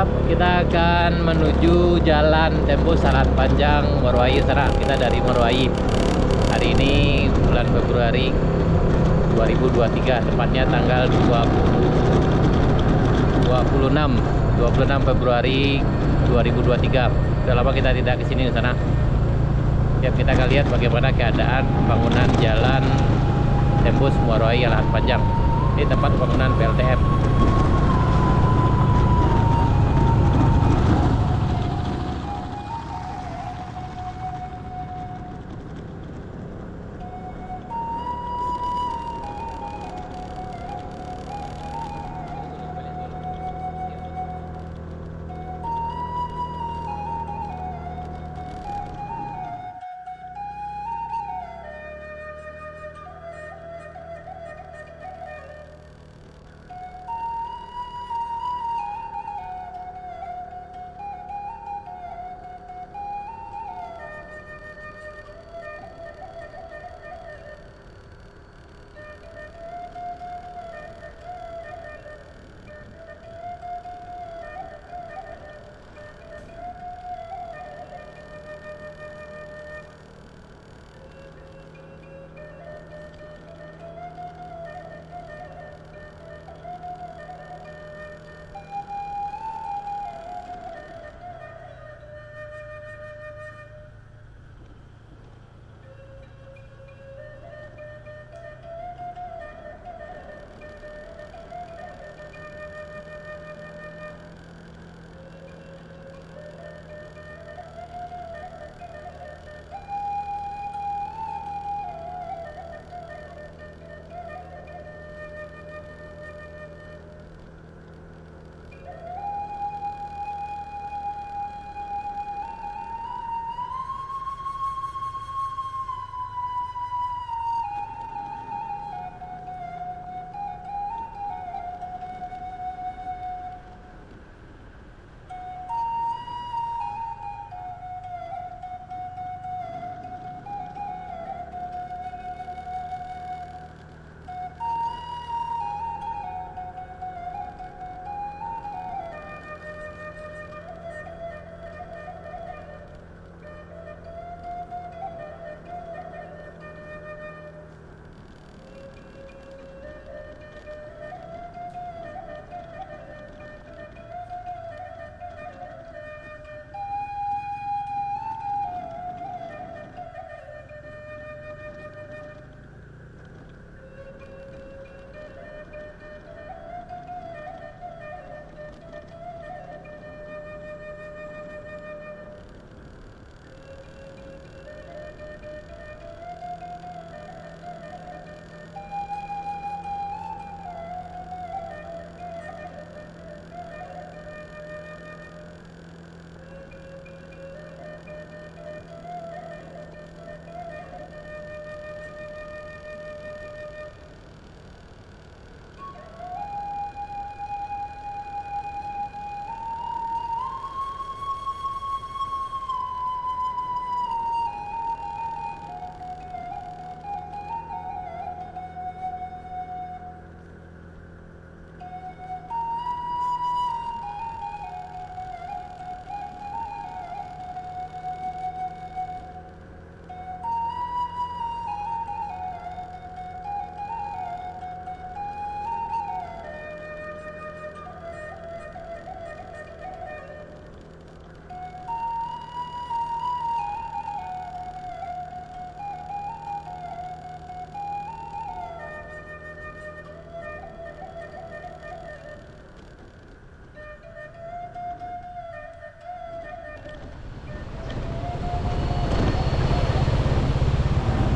Siap, kita akan menuju Jalan Tembus Alat Panjang Morowali sana. Kita dari Morowali. Hari ini bulan Februari 2023, tepatnya tanggal 26 Februari 2023. Sudah lama kita tidak ke sini ke sana. Siap, kita akan lihat bagaimana keadaan bangunan Jalan Tembus Morowali Alat Panjang. Ini tempat pembangunan PLTM.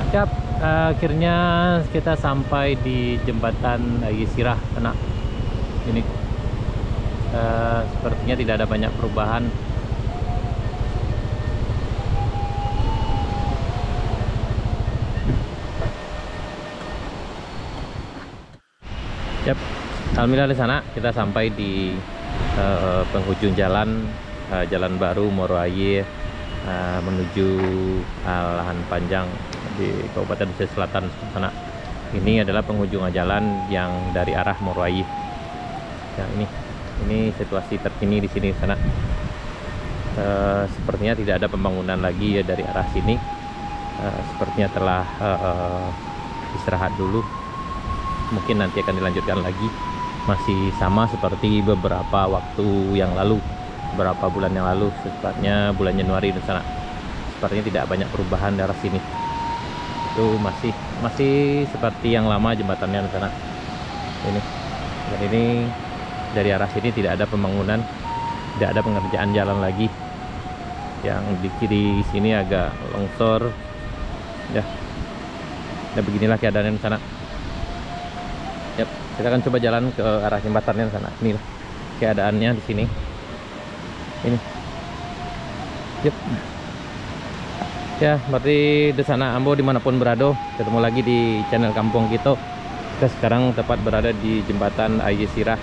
Siap, akhirnya kita sampai di jembatan Yisirah sana. Ini sepertinya tidak ada banyak perubahan. Siap, alhamdulillah di sana kita sampai di penghujung jalan, jalan baru Morowali menuju Lahan Panjang di Kabupaten Pesisir Selatan sana. Ini adalah penghujung jalan yang dari arah Morowali. Ya, ini Ini situasi terkini di sini sana. Sepertinya tidak ada pembangunan lagi ya dari arah sini. Sepertinya telah istirahat dulu. Mungkin nanti akan dilanjutkan lagi. Masih sama seperti beberapa waktu yang lalu, beberapa bulan yang lalu, tepatnya bulan Januari di sana. Sepertinya tidak banyak perubahan dari sini. Itu masih seperti yang lama jembatannya di sana. Ini, dan ini dari arah sini tidak ada pembangunan, tidak ada pengerjaan jalan lagi. Yang di kiri sini agak longsor. Ya, dan beginilah keadaannya di sana. Yap, kita akan coba jalan ke arah jembatannya di sana. Inilah keadaannya di sini. Ini. Yap. Ya, berarti di sana Ambo dimanapun berada, ketemu lagi di channel Kampung Kita. Kita sekarang tepat berada di jembatan Ayah Sirah,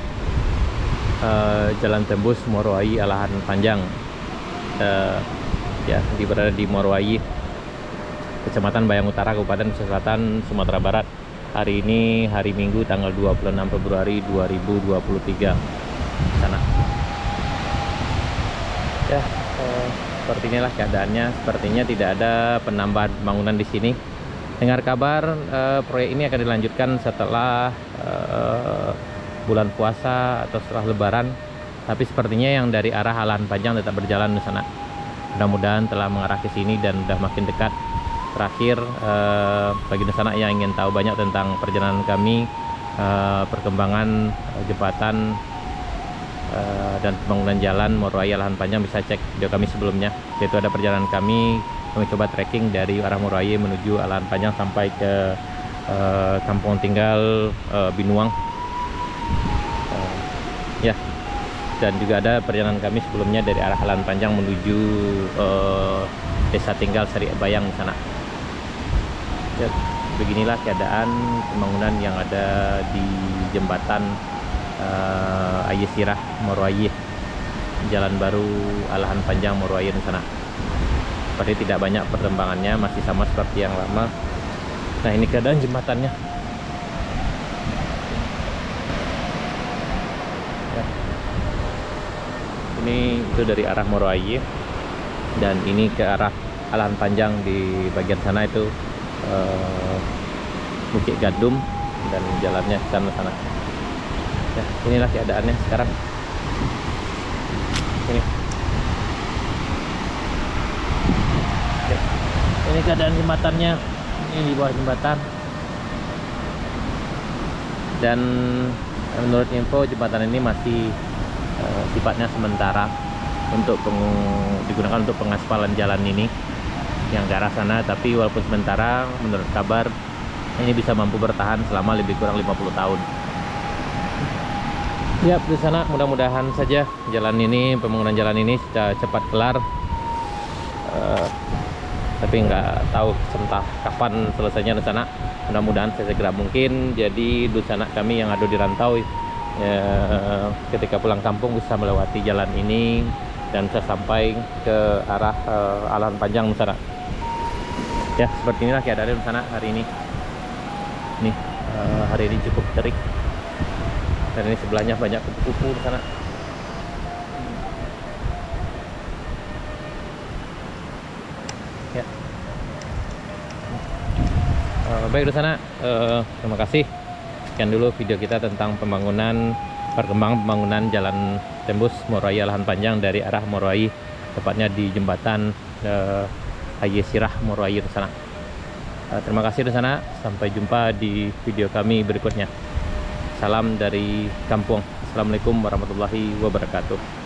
Jalan Tembus Morowai Alahan Panjang. Ya, berada di Morowai, Kecamatan Bayang Utara, Kabupaten Selatan, Sumatera Barat. Hari ini hari Minggu tanggal 26 Februari 2023 sana. Ya, seperti inilah keadaannya. Sepertinya tidak ada penambahan bangunan di sini. Dengar kabar proyek ini akan dilanjutkan setelah bulan puasa atau setelah Lebaran. Tapi sepertinya yang dari arah Alahan Panjang tetap berjalan di sana. Mudah-mudahan telah mengarah ke sini dan sudah makin dekat. Terakhir, bagi di sana yang ingin tahu banyak tentang perjalanan kami, perkembangan jembatan dan pembangunan jalan Morowai Alahan Panjang, bisa cek video kami sebelumnya. Yaitu ada perjalanan kami coba trekking dari arah Morowai menuju Alahan Panjang sampai ke kampung tinggal Binuang. Ya. Dan juga ada perjalanan kami sebelumnya dari arah Alahan Panjang menuju desa tinggal Sari Bayang di sana. Ya, beginilah keadaan pembangunan yang ada di jembatan Ayah Sirah Morowai, jalan baru Alahan Panjang Morowai di sana. Seperti tidak banyak perkembangannya, masih sama seperti yang lama. Nah, ini keadaan jembatannya. Ini itu dari arah Morowai, dan ini ke arah Alahan Panjang. Di bagian sana itu Bukit Gadum, dan jalannya ke sana. Ya, inilah keadaannya sekarang. Ini keadaan jembatannya. Ini di bawah jembatan. Dan menurut info, jembatan ini masih sifatnya sementara untuk digunakan untuk pengaspalan jalan ini yang ke arah sana. Tapi walaupun sementara, menurut kabar ini bisa mampu bertahan selama lebih kurang 50 tahun. Ya, di sana mudah-mudahan saja jalan ini, pembangunan jalan ini cepat kelar. Tapi nggak tahu entah kapan selesainya di sana. Mudah-mudahan segera mungkin. Jadi di sana kami yang ada di rantau, ketika pulang kampung bisa melewati jalan ini dan bisa sampai ke arah Alahan Panjang di sana. Ya, seperti inilah keadaan di sana hari ini. Nih, hari ini cukup terik. Dan ini sebelahnya banyak kupu-kupu di sana. Ya. Baik di sana. Terima kasih. Sekian dulu video kita tentang perkembangan pembangunan jalan tembus Morowai Alahan Panjang dari arah Morowai, tepatnya di jembatan Ayah Sirah Morowai di sana. Terima kasih di sana. Sampai jumpa di video kami berikutnya. Salam dari kampung. Assalamualaikum warahmatullahi wabarakatuh.